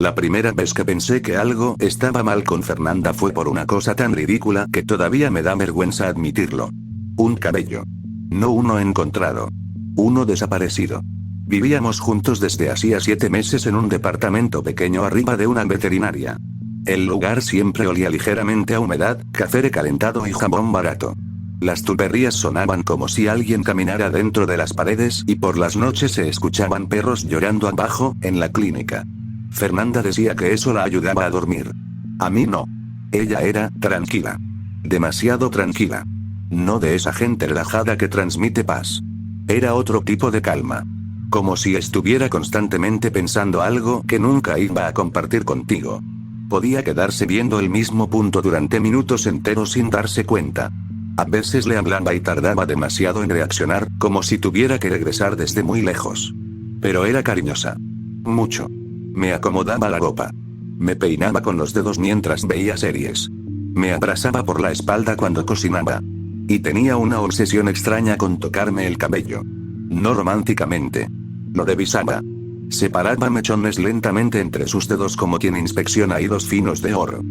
La primera vez que pensé que algo estaba mal con Fernanda fue por una cosa tan ridícula que todavía me da vergüenza admitirlo. Un cabello. No uno encontrado. Uno desaparecido. Vivíamos juntos desde hacía 7 meses en un departamento pequeño arriba de una veterinaria. El lugar siempre olía ligeramente a humedad, café recalentado y jabón barato. Las tuberías sonaban como si alguien caminara dentro de las paredes y por las noches se escuchaban perros llorando abajo, en la clínica. Fernanda decía que eso la ayudaba a dormir. A mí no. Ella era tranquila. Demasiado tranquila. No de esa gente relajada que transmite paz. Era otro tipo de calma. Como si estuviera constantemente pensando algo que nunca iba a compartir contigo. Podía quedarse viendo el mismo punto durante minutos enteros sin darse cuenta. A veces le hablaba y tardaba demasiado en reaccionar, como si tuviera que regresar desde muy lejos. Pero era cariñosa. Mucho. Me acomodaba la ropa. Me peinaba con los dedos mientras veía series. Me abrazaba por la espalda cuando cocinaba. Y tenía una obsesión extraña con tocarme el cabello. No románticamente. Lo revisaba. Separaba mechones lentamente entre sus dedos como quien inspecciona hilos finos de oro.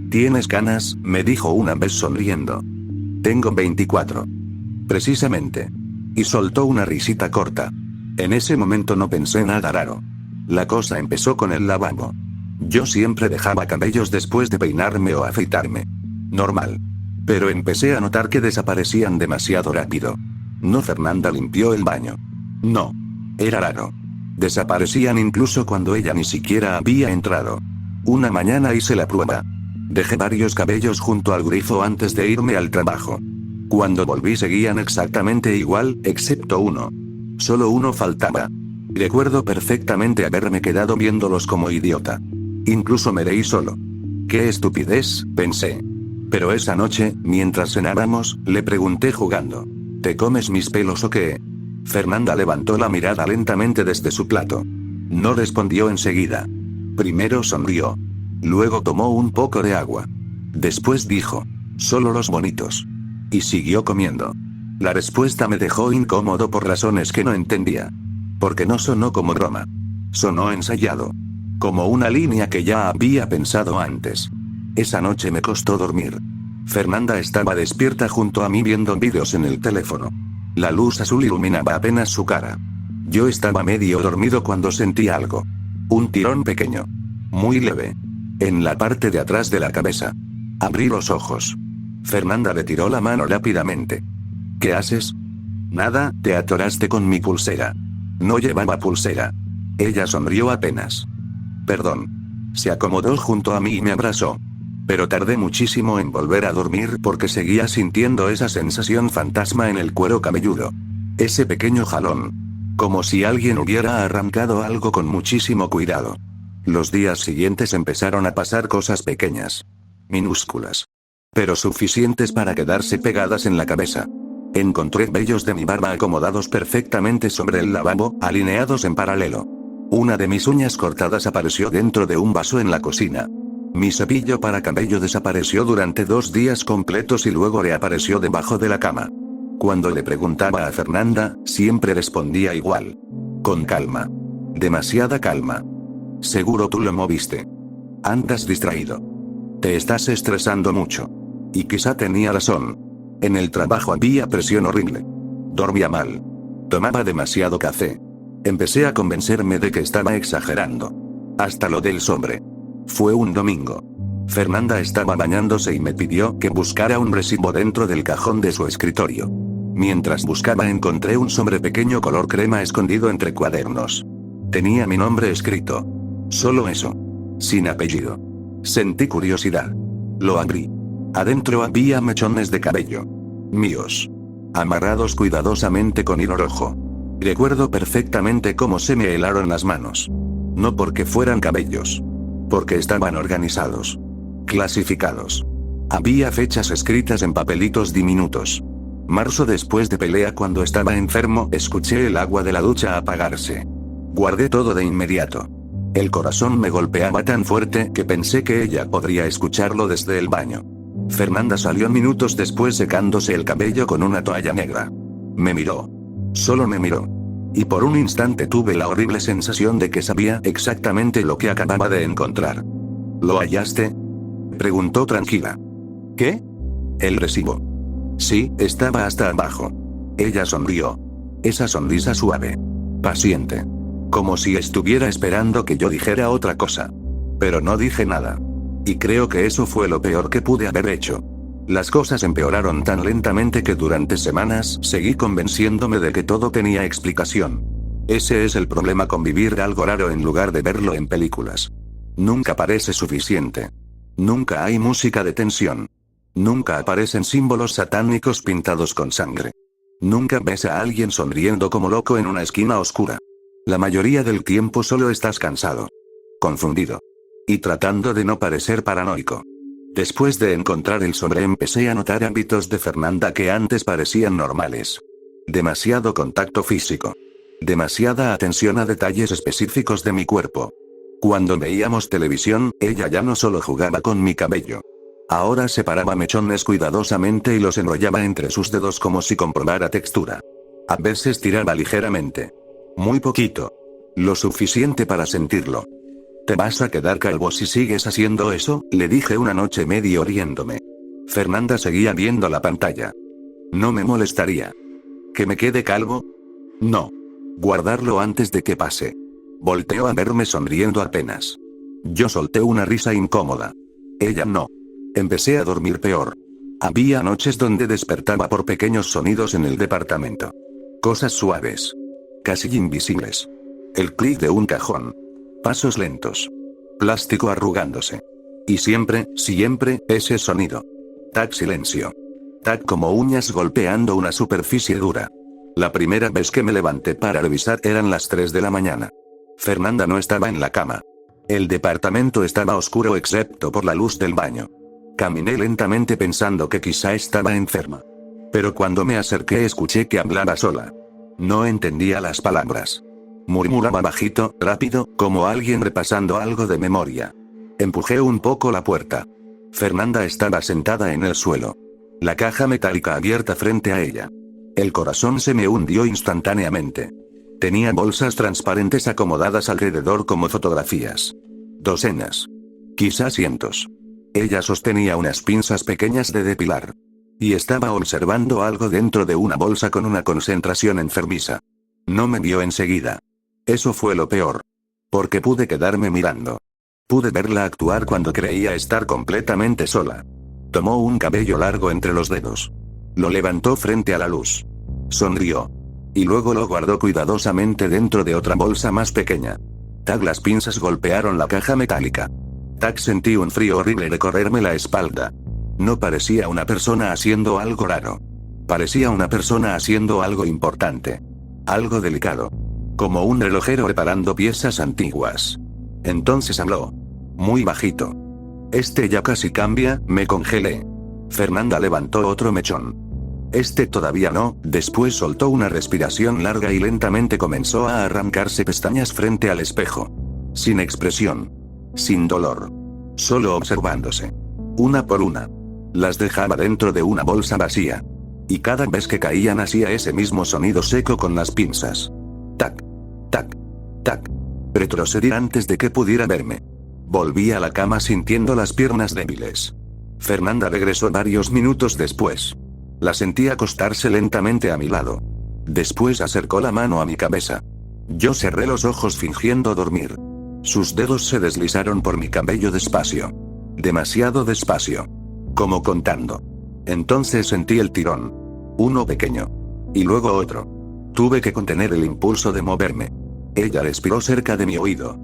¿Tienes canas?, me dijo una vez sonriendo. Tengo 24. Precisamente. Y soltó una risita corta. En ese momento no pensé nada raro. La cosa empezó con el lavabo. Yo siempre dejaba cabellos después de peinarme o afeitarme. Normal. Pero empecé a notar que desaparecían demasiado rápido. No, Fernanda limpió el baño. No. Era raro. Desaparecían incluso cuando ella ni siquiera había entrado. Una mañana hice la prueba. Dejé varios cabellos junto al grifo antes de irme al trabajo. Cuando volví seguían exactamente igual, excepto uno. Solo uno faltaba. Recuerdo perfectamente haberme quedado viéndolos como idiota. Incluso me reí solo. ¡Qué estupidez!, pensé. Pero esa noche, mientras cenábamos, le pregunté jugando. ¿Te comes mis pelos o qué? Fernanda levantó la mirada lentamente desde su plato. No respondió enseguida. Primero sonrió. Luego tomó un poco de agua. Después dijo, solo los bonitos. Y siguió comiendo. La respuesta me dejó incómodo por razones que no entendía. Porque no sonó como broma. Sonó ensayado. Como una línea que ya había pensado antes. Esa noche me costó dormir. Fernanda estaba despierta junto a mí viendo vídeos en el teléfono. La luz azul iluminaba apenas su cara. Yo estaba medio dormido cuando sentí algo. Un tirón pequeño. Muy leve. En la parte de atrás de la cabeza. Abrí los ojos. Fernanda retiró la mano rápidamente. ¿Qué haces? Nada, te atoraste con mi pulsera. No llevaba pulsera. Ella sonrió apenas. Perdón. Se acomodó junto a mí y me abrazó. Pero tardé muchísimo en volver a dormir porque seguía sintiendo esa sensación fantasma en el cuero cabelludo. Ese pequeño jalón. Como si alguien hubiera arrancado algo con muchísimo cuidado. Los días siguientes empezaron a pasar cosas pequeñas. Minúsculas. Pero suficientes para quedarse pegadas en la cabeza. Encontré vellos de mi barba acomodados perfectamente sobre el lavabo, alineados en paralelo. Una de mis uñas cortadas apareció dentro de un vaso en la cocina. Mi cepillo para cabello desapareció durante 2 días completos y luego reapareció debajo de la cama. Cuando le preguntaba a Fernanda, siempre respondía igual. Con calma. Demasiada calma. Seguro tú lo moviste. Andas distraído. Te estás estresando mucho. Y quizá tenía razón. En el trabajo había presión horrible. Dormía mal. Tomaba demasiado café. Empecé a convencerme de que estaba exagerando. Hasta lo del sobre. Fue un domingo. Fernanda estaba bañándose y me pidió que buscara un recibo dentro del cajón de su escritorio. Mientras buscaba encontré un sobre pequeño color crema escondido entre cuadernos. Tenía mi nombre escrito. Solo eso. Sin apellido. Sentí curiosidad. Lo abrí. Adentro había mechones de cabello. Míos. Amarrados cuidadosamente con hilo rojo. Recuerdo perfectamente cómo se me helaron las manos. No porque fueran cabellos. Porque estaban organizados. Clasificados. Había fechas escritas en papelitos diminutos. Marzo después de pelea cuando estaba enfermo, escuché el agua de la ducha apagarse. Guardé todo de inmediato. El corazón me golpeaba tan fuerte que pensé que ella podría escucharlo desde el baño. Fernanda salió minutos después secándose el cabello con una toalla negra. Me miró. Solo me miró. Y por un instante tuve la horrible sensación de que sabía exactamente lo que acababa de encontrar. ¿Lo hallaste?, preguntó tranquila. ¿Qué? El recibo. Sí, estaba hasta abajo. Ella sonrió. Esa sonrisa suave. Paciente. Como si estuviera esperando que yo dijera otra cosa. Pero no dije nada. Y creo que eso fue lo peor que pude haber hecho. Las cosas empeoraron tan lentamente que durante semanas seguí convenciéndome de que todo tenía explicación. Ese es el problema con vivir algo raro en lugar de verlo en películas. Nunca parece suficiente. Nunca hay música de tensión. Nunca aparecen símbolos satánicos pintados con sangre. Nunca ves a alguien sonriendo como loco en una esquina oscura. La mayoría del tiempo solo estás cansado. Confundido. Y tratando de no parecer paranoico. Después de encontrar el sobre empecé a notar hábitos de Fernanda que antes parecían normales. Demasiado contacto físico. Demasiada atención a detalles específicos de mi cuerpo. Cuando veíamos televisión, ella ya no solo jugaba con mi cabello. Ahora separaba mechones cuidadosamente y los enrollaba entre sus dedos como si comprobara textura. A veces tiraba ligeramente. Muy poquito. Lo suficiente para sentirlo. «¿Te vas a quedar calvo si sigues haciendo eso?», le dije una noche medio riéndome. Fernanda seguía viendo la pantalla. «No me molestaría». ¿Que me quede calvo? No. Guardarlo antes de que pase. Volteó a verme sonriendo apenas. Yo solté una risa incómoda. Ella no. Empecé a dormir peor. Había noches donde despertaba por pequeños sonidos en el departamento. Cosas suaves. Casi invisibles. El clic de un cajón. Pasos lentos. Plástico arrugándose. Y siempre, ese sonido. Tac, silencio. Tac, como uñas golpeando una superficie dura. La primera vez que me levanté para revisar eran las 3 de la mañana. Fernanda no estaba en la cama. El departamento estaba oscuro excepto por la luz del baño. Caminé lentamente pensando que quizá estaba enferma. Pero cuando me acerqué escuché que hablaba sola. No entendía las palabras. Murmuraba bajito, rápido, como alguien repasando algo de memoria. Empujé un poco la puerta. Fernanda estaba sentada en el suelo. La caja metálica abierta frente a ella. El corazón se me hundió instantáneamente. Tenía bolsas transparentes acomodadas alrededor como fotografías. Docenas. Quizás cientos. Ella sostenía unas pinzas pequeñas de depilar. Y estaba observando algo dentro de una bolsa con una concentración enfermiza. No me vio enseguida. Eso fue lo peor. Porque pude quedarme mirando. Pude verla actuar cuando creía estar completamente sola. Tomó un cabello largo entre los dedos. Lo levantó frente a la luz. Sonrió. Y luego lo guardó cuidadosamente dentro de otra bolsa más pequeña. Tac, las pinzas golpearon la caja metálica. Tac, sentí un frío horrible recorrerme la espalda. No parecía una persona haciendo algo raro. Parecía una persona haciendo algo importante. Algo delicado. Como un relojero reparando piezas antiguas. Entonces habló. Muy bajito. «Este ya casi cambia», me congelé. Fernanda levantó otro mechón. «Este todavía no», después soltó una respiración larga y lentamente comenzó a arrancarse pestañas frente al espejo. Sin expresión. Sin dolor. Solo observándose. Una por una. Las dejaba dentro de una bolsa vacía. Y cada vez que caían hacía ese mismo sonido seco con las pinzas. Tac. Tac. Tac. Retrocedí antes de que pudiera verme. Volví a la cama sintiendo las piernas débiles. Fernanda regresó varios minutos después. La sentí acostarse lentamente a mi lado. Después acercó la mano a mi cabeza. Yo cerré los ojos fingiendo dormir. Sus dedos se deslizaron por mi cabello despacio. Demasiado despacio. Como contando. Entonces sentí el tirón. Uno pequeño. Y luego otro. Tuve que contener el impulso de moverme. Ella respiró cerca de mi oído.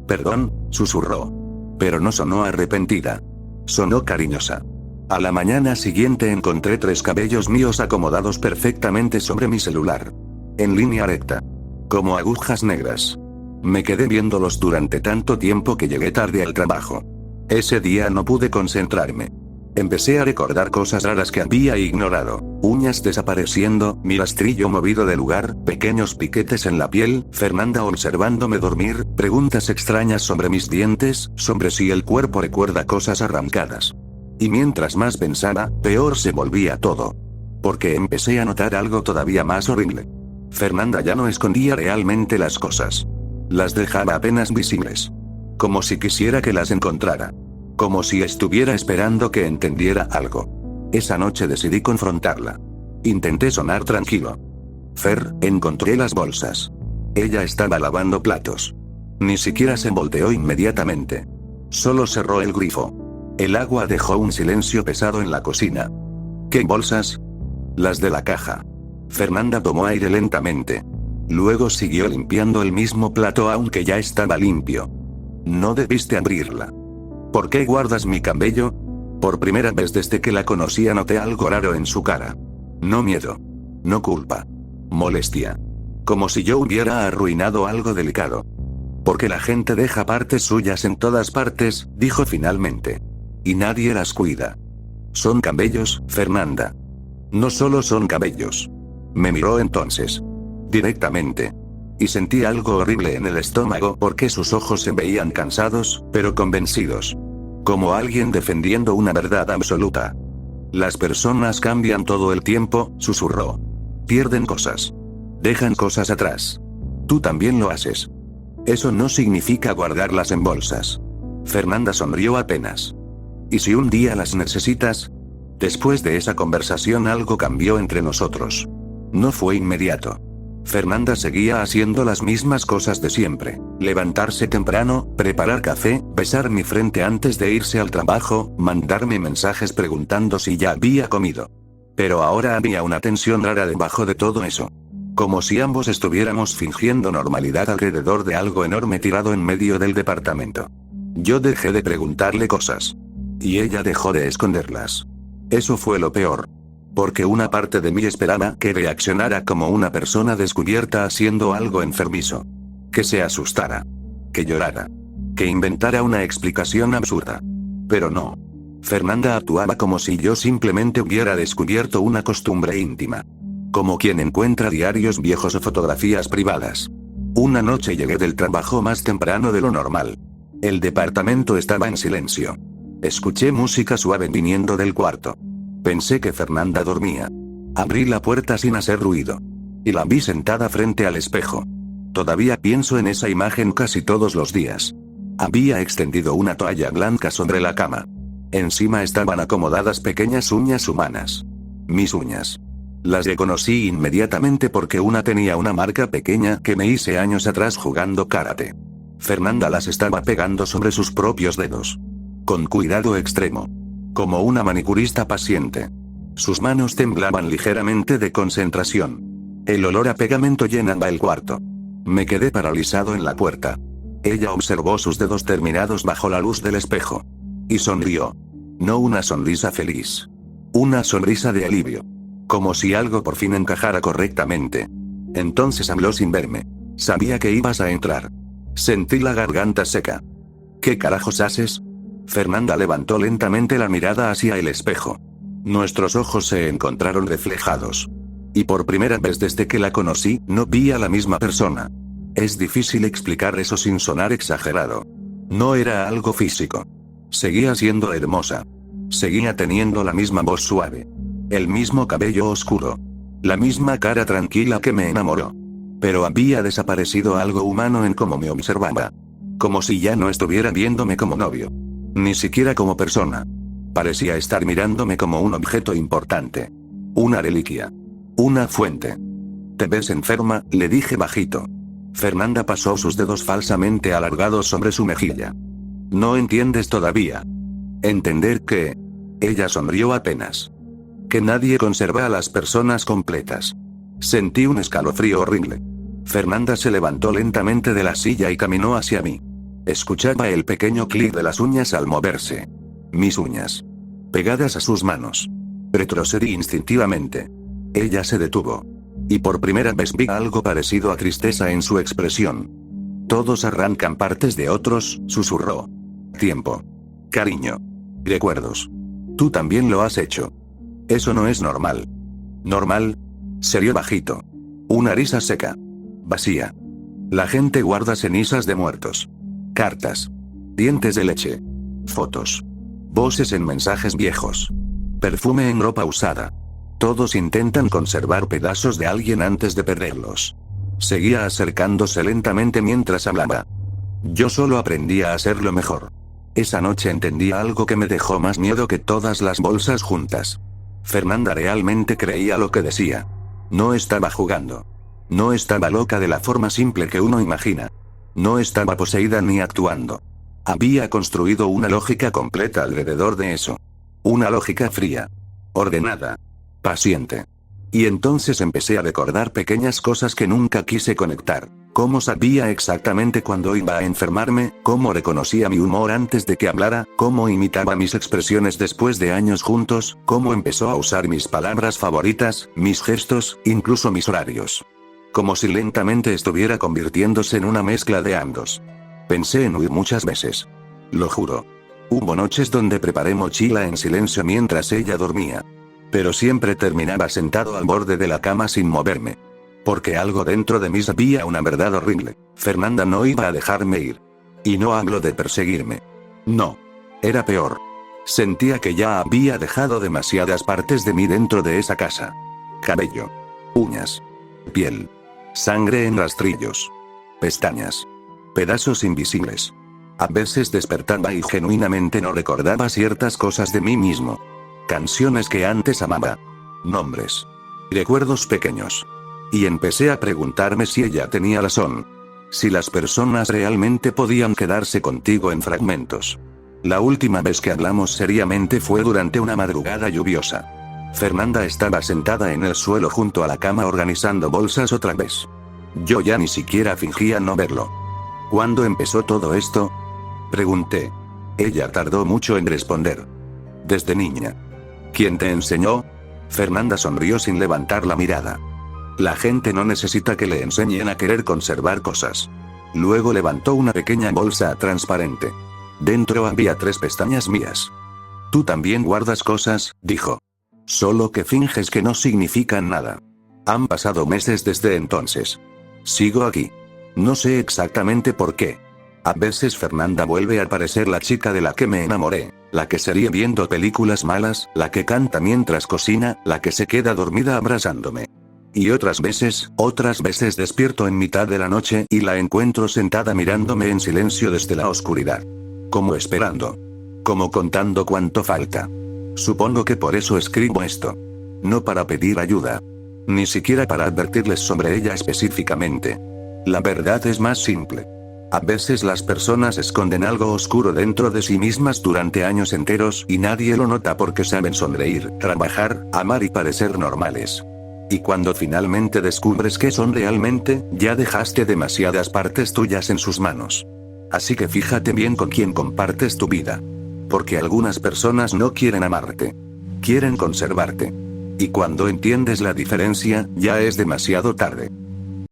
«Perdón», susurró. Pero no sonó arrepentida. Sonó cariñosa. A la mañana siguiente encontré 3 cabellos míos acomodados perfectamente sobre mi celular. En línea recta. Como agujas negras. Me quedé viéndolos durante tanto tiempo que llegué tarde al trabajo. Ese día no pude concentrarme. Empecé a recordar cosas raras que había ignorado. Uñas desapareciendo, mi rastrillo movido de lugar, pequeños piquetes en la piel, Fernanda observándome dormir, preguntas extrañas sobre mis dientes, sobre si el cuerpo recuerda cosas arrancadas. Y mientras más pensaba, peor se volvía todo. Porque empecé a notar algo todavía más horrible. Fernanda ya no escondía realmente las cosas. Las dejaba apenas visibles. Como si quisiera que las encontrara. Como si estuviera esperando que entendiera algo. Esa noche decidí confrontarla. Intenté sonar tranquilo. Fer, encontré las bolsas. Ella estaba lavando platos. Ni siquiera se volteó inmediatamente. Solo cerró el grifo. El agua dejó un silencio pesado en la cocina. ¿Qué bolsas? Las de la caja. Fernanda tomó aire lentamente. Luego siguió limpiando el mismo plato aunque ya estaba limpio. No debiste abrirla. ¿Por qué guardas mi cabello? Por primera vez desde que la conocía noté algo raro en su cara. No miedo. No culpa. Molestia. Como si yo hubiera arruinado algo delicado. Porque la gente deja partes suyas en todas partes, dijo finalmente. Y nadie las cuida. Son cabellos, Fernanda. No solo son cabellos. Me miró entonces. Directamente. Y sentí algo horrible en el estómago porque sus ojos se veían cansados, pero convencidos. Como alguien defendiendo una verdad absoluta. Las personas cambian todo el tiempo, susurró. Pierden cosas. Dejan cosas atrás. Tú también lo haces. Eso no significa guardarlas en bolsas. Fernanda sonrió apenas. ¿Y si un día las necesitas? Después de esa conversación algo cambió entre nosotros. No fue inmediato. Fernanda seguía haciendo las mismas cosas de siempre. Levantarse temprano, preparar café, besar mi frente antes de irse al trabajo, mandarme mensajes preguntando si ya había comido. Pero ahora había una tensión rara debajo de todo eso. Como si ambos estuviéramos fingiendo normalidad alrededor de algo enorme tirado en medio del departamento. Yo dejé de preguntarle cosas. Y ella dejó de esconderlas. Eso fue lo peor. Porque una parte de mí esperaba que reaccionara como una persona descubierta haciendo algo enfermizo. Que se asustara. Que llorara. Que inventara una explicación absurda. Pero no. Fernanda actuaba como si yo simplemente hubiera descubierto una costumbre íntima. Como quien encuentra diarios viejos o fotografías privadas. Una noche llegué del trabajo más temprano de lo normal. El departamento estaba en silencio. Escuché música suave viniendo del cuarto. Pensé que Fernanda dormía. Abrí la puerta sin hacer ruido. Y la vi sentada frente al espejo. Todavía pienso en esa imagen casi todos los días. Había extendido una toalla blanca sobre la cama. Encima estaban acomodadas pequeñas uñas humanas. Mis uñas. Las reconocí inmediatamente porque una tenía una marca pequeña que me hice años atrás jugando karate. Fernanda las estaba pegando sobre sus propios dedos. Con cuidado extremo. Como una manicurista paciente. Sus manos temblaban ligeramente de concentración. El olor a pegamento llenaba el cuarto. Me quedé paralizado en la puerta. Ella observó sus dedos terminados bajo la luz del espejo. Y sonrió. No una sonrisa feliz. Una sonrisa de alivio. Como si algo por fin encajara correctamente. Entonces habló sin verme. Sabía que ibas a entrar. Sentí la garganta seca. ¿Qué carajos haces? Fernanda levantó lentamente la mirada hacia el espejo. Nuestros ojos se encontraron reflejados. Y por primera vez desde que la conocí, no vi a la misma persona. Es difícil explicar eso sin sonar exagerado. No era algo físico. Seguía siendo hermosa. Seguía teniendo la misma voz suave. El mismo cabello oscuro. La misma cara tranquila que me enamoró. Pero había desaparecido algo humano en cómo me observaba. Como si ya no estuviera viéndome como novio. Ni siquiera como persona. Parecía estar mirándome como un objeto importante. Una reliquia. Una fuente. ¿Te ves enferma?, le dije bajito. Fernanda pasó sus dedos falsamente alargados sobre su mejilla. No entiendes todavía. Entender que... Ella sonrió apenas. Que nadie conserva a las personas completas. Sentí un escalofrío horrible. Fernanda se levantó lentamente de la silla y caminó hacia mí. Escuchaba el pequeño clic de las uñas al moverse. Mis uñas. Pegadas a sus manos. Retrocedí instintivamente. Ella se detuvo. Y por primera vez vi algo parecido a tristeza en su expresión. Todos arrancan partes de otros, susurró. Tiempo. Cariño. Recuerdos. Tú también lo has hecho. Eso no es normal. ¿Normal? Serió bajito. Una risa seca. Vacía. La gente guarda cenizas de muertos. Cartas. Dientes de leche. Fotos. Voces en mensajes viejos. Perfume en ropa usada. Todos intentan conservar pedazos de alguien antes de perderlos. Seguía acercándose lentamente mientras hablaba. Yo solo aprendía a hacerlo mejor. Esa noche entendí algo que me dejó más miedo que todas las bolsas juntas. Fernanda realmente creía lo que decía. No estaba jugando. No estaba loca de la forma simple que uno imagina. No estaba poseída ni actuando. Había construido una lógica completa alrededor de eso. Una lógica fría. Ordenada. Paciente. Y entonces empecé a recordar pequeñas cosas que nunca quise conectar. Cómo sabía exactamente cuándo iba a enfermarme, cómo reconocía mi humor antes de que hablara, cómo imitaba mis expresiones después de años juntos, cómo empezó a usar mis palabras favoritas, mis gestos, incluso mis horarios. Como si lentamente estuviera convirtiéndose en una mezcla de ambos. Pensé en huir muchas veces. Lo juro. Hubo noches donde preparé mochila en silencio mientras ella dormía. Pero siempre terminaba sentado al borde de la cama sin moverme. Porque algo dentro de mí sabía una verdad horrible. Fernanda no iba a dejarme ir. Y no hablo de perseguirme. No. Era peor. Sentía que ya había dejado demasiadas partes de mí dentro de esa casa. Cabello. Uñas. Piel. Sangre en rastrillos. Pestañas. Pedazos invisibles. A veces despertaba y genuinamente no recordaba ciertas cosas de mí mismo. Canciones que antes amaba. Nombres. Recuerdos pequeños. Y empecé a preguntarme si ella tenía razón. Si las personas realmente podían quedarse contigo en fragmentos. La última vez que hablamos seriamente fue durante una madrugada lluviosa. Fernanda estaba sentada en el suelo junto a la cama organizando bolsas otra vez. Yo ya ni siquiera fingía no verlo. ¿Cuándo empezó todo esto? Pregunté. Ella tardó mucho en responder. Desde niña. ¿Quién te enseñó? Fernanda sonrió sin levantar la mirada. La gente no necesita que le enseñen a querer conservar cosas. Luego levantó una pequeña bolsa transparente. Dentro había 3 pestañas mías. Tú también guardas cosas, dijo. Solo que finges que no significan nada. Han pasado meses desde entonces. Sigo aquí. No sé exactamente por qué. A veces Fernanda vuelve a parecer la chica de la que me enamoré, la que se ríe viendo películas malas, la que canta mientras cocina, la que se queda dormida abrazándome. Y otras veces despierto en mitad de la noche y la encuentro sentada mirándome en silencio desde la oscuridad. Como esperando. Como contando cuánto falta. Supongo que por eso escribo esto. No para pedir ayuda. Ni siquiera para advertirles sobre ella específicamente. La verdad es más simple. A veces las personas esconden algo oscuro dentro de sí mismas durante años enteros y nadie lo nota porque saben sonreír, trabajar, amar y parecer normales. Y cuando finalmente descubres qué son realmente, ya dejaste demasiadas partes tuyas en sus manos. Así que fíjate bien con quién compartes tu vida. Porque algunas personas no quieren amarte. Quieren conservarte. Y cuando entiendes la diferencia, ya es demasiado tarde.